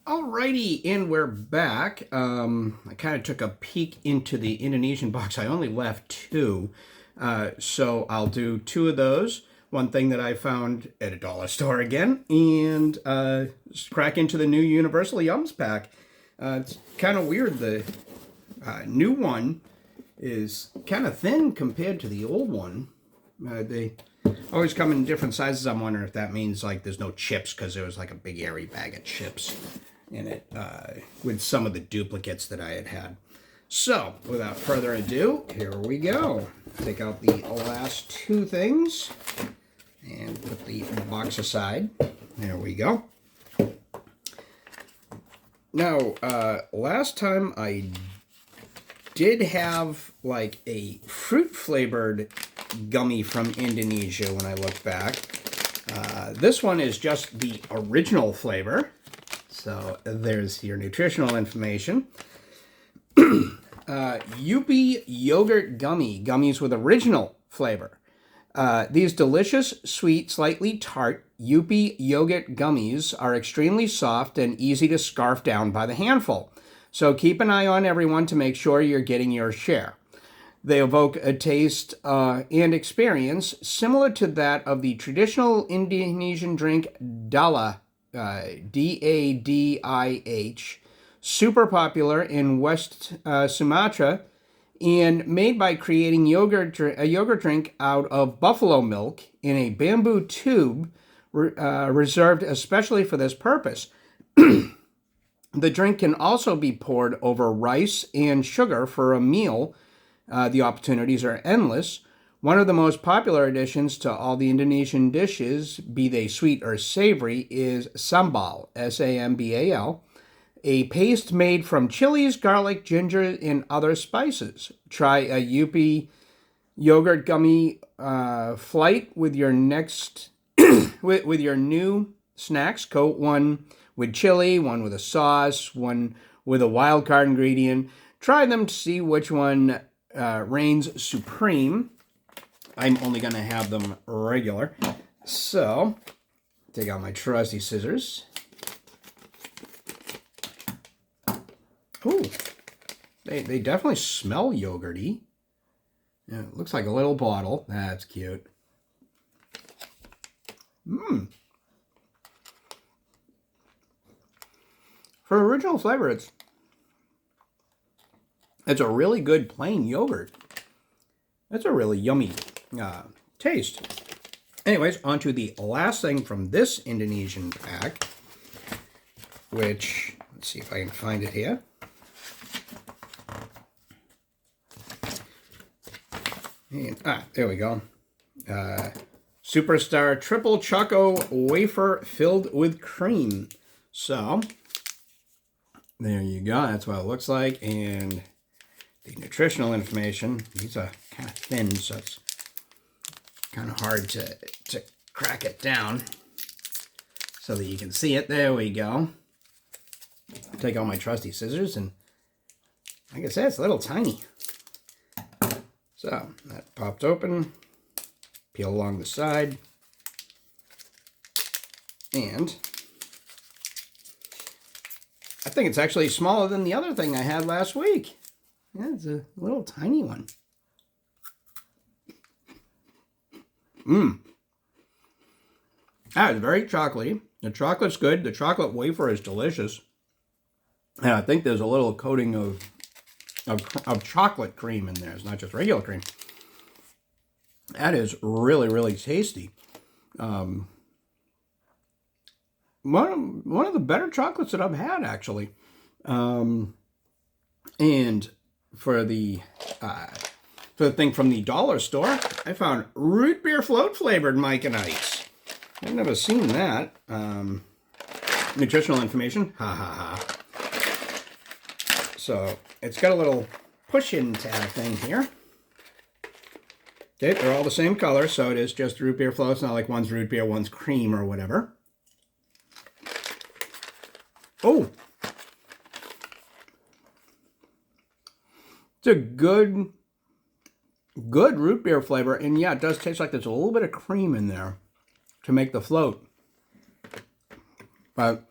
Alrighty, and we're back. I kind of took a peek into the Indonesian box. I only left two, so I'll do two of those. One thing that I found at a dollar store again, and crack into the new Universal Yums pack. It's kind of weird. The new one is kind of thin compared to the old one. They always come in different sizes. I'm wondering if that means like there's no chips because there was like a big airy bag of chips in it with some of the duplicates that I had. So without further ado, here we go. Take out the last two things and put the box aside. There we go. Now, last time I did have like a fruit flavored gummy from Indonesia when I look back. This one is just the original flavor. So there's your nutritional information. Yupi yogurt gummies with original flavor. These delicious, sweet, slightly tart Yupi yogurt gummies are extremely soft and easy to scarf down by the handful. So keep an eye on everyone to make sure you're getting your share. They evoke a taste and experience similar to that of the traditional Indonesian drink Dala, D-A-D-I-H, super popular in West Sumatra, and made by creating a yogurt drink out of buffalo milk in a bamboo tube reserved especially for this purpose. The drink can also be poured over rice and sugar for a meal. The opportunities are endless. One of the most popular additions to all the Indonesian dishes, be they sweet or savory, is sambal, S-A-M-B-A-L, a paste made from chilies, garlic, ginger, and other spices. Try a Yupi yogurt gummy flight with your next with your new snacks. Coat one with chili, one with a sauce, one with a wild card ingredient. Try them to see which one reigns supreme. I'm only going to have them regular. So, take out my trusty scissors. Ooh, they definitely smell yogurty. Yeah, it looks like a little bottle. That's cute. For original flavor, it's a really good plain yogurt. That's a really yummy taste. Anyways, on to the last thing from this Indonesian pack, which, let's see if I can find it here. And, there we go. Superstar Triple Choco Wafer filled with cream. So, there you go. That's what it looks like. And the nutritional information, these are kind of thin, so it's kind of hard to crack it down so that you can see it. There we go. Take out my trusty scissors, and like I said, it's a little tiny. So that popped open, peel along the side, and I think it's actually smaller than the other thing I had last week. Yeah, it's a little tiny one. That is very chocolatey. The chocolate's good. The chocolate wafer is delicious. And I think there's a little coating of chocolate cream in there. It's not just regular cream. That is really, really tasty. One of the better chocolates that I've had, actually. And for the thing from the dollar store, I found root beer float flavored Mike Ikes. I've never seen that. Nutritional information, ha ha ha. So it's got a little push-in tab thing here. Okay, they're all the same color, so it is just root beer float. It's not like one's root beer, one's cream or whatever. Oh! It's a good root beer flavor, and yeah, it does taste like there's a little bit of cream in there to make the float. But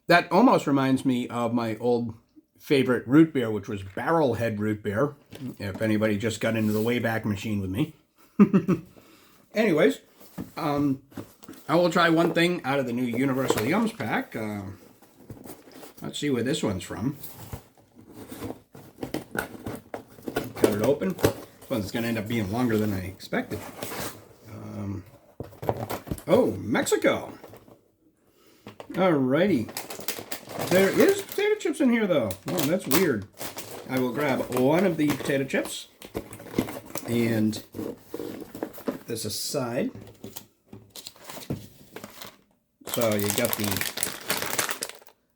That almost reminds me of my old favorite root beer, which was Barrelhead root beer, if anybody just got into the Wayback Machine with me. Anyways, I will try one thing out of the new Universal Yums pack. Let's see where this one's from. Cut it open. This one's going to end up being longer than I expected. Oh, Mexico. Alrighty. There is potato chips in here, though. Oh, that's weird. I will grab one of the potato chips and put this aside. So you got the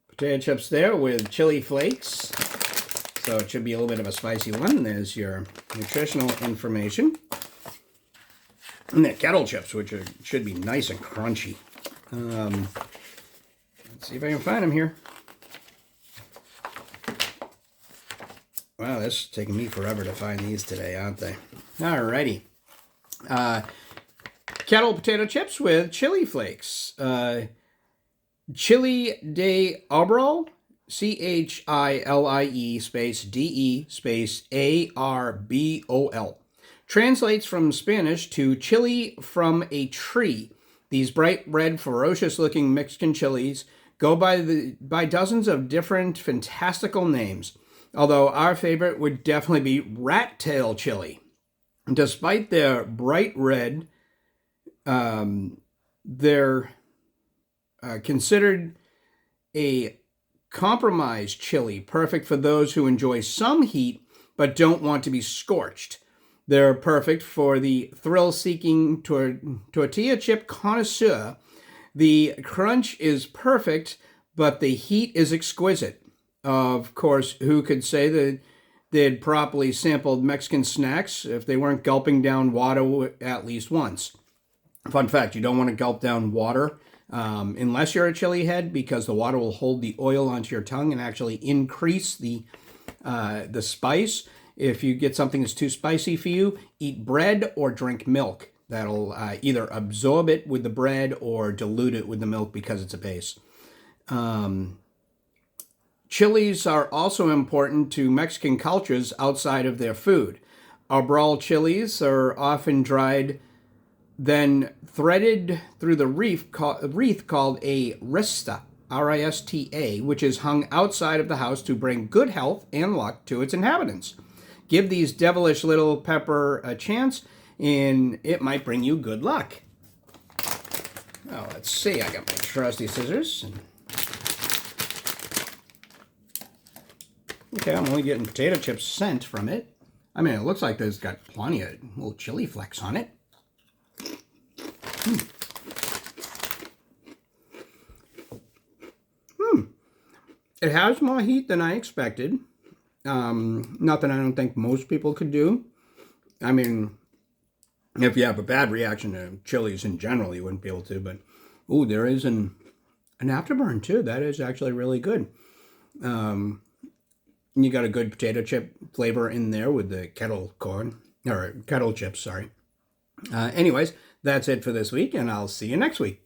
potato chips there with chili flakes. So it should be a little bit of a spicy one. There's your nutritional information. And the kettle chips, which should be nice and crunchy. Let's see if I can find them here. Wow, this is taking me forever to find these today, aren't they? Alrighty. Kettle potato chips with chili flakes. Chili de Arbol, Chile space DE space ARBOL. Translates from Spanish to chili from a tree. These bright red, ferocious-looking Mexican chilies go by dozens of different fantastical names, although our favorite would definitely be rat tail chili. Despite their bright red, they're considered a compromised chili, perfect for those who enjoy some heat but don't want to be scorched. They're perfect for the thrill-seeking tortilla chip connoisseur. The crunch is perfect, but the heat is exquisite. Of course, who could say that they'd properly sampled Mexican snacks if they weren't gulping down water at least once? Fun fact, you don't want to gulp down water unless you're a chili head, because the water will hold the oil onto your tongue and actually increase the spice. If you get something that's too spicy for you, eat bread or drink milk. That'll either absorb it with the bread or dilute it with the milk because it's a base. Chilies are also important to Mexican cultures outside of their food. Arbol chilies are often dried, then threaded through the wreath called a rista, R-I-S-T-A, which is hung outside of the house to bring good health and luck to its inhabitants. Give these devilish little pepper a chance, and it might bring you good luck. Well, let's see. I got my trusty scissors. Okay, I'm only getting potato chip scent from it. I mean, it looks like there's got plenty of little chili flecks on it. It has more heat than I expected. Nothing I don't think most people could do. I mean, if you have a bad reaction to chilies in general, you wouldn't be able to. But, ooh, there is an afterburn, too. That is actually really good. You got a good potato chip flavor in there with the kettle chips, sorry. Anyways, that's it for this week, and I'll see you next week.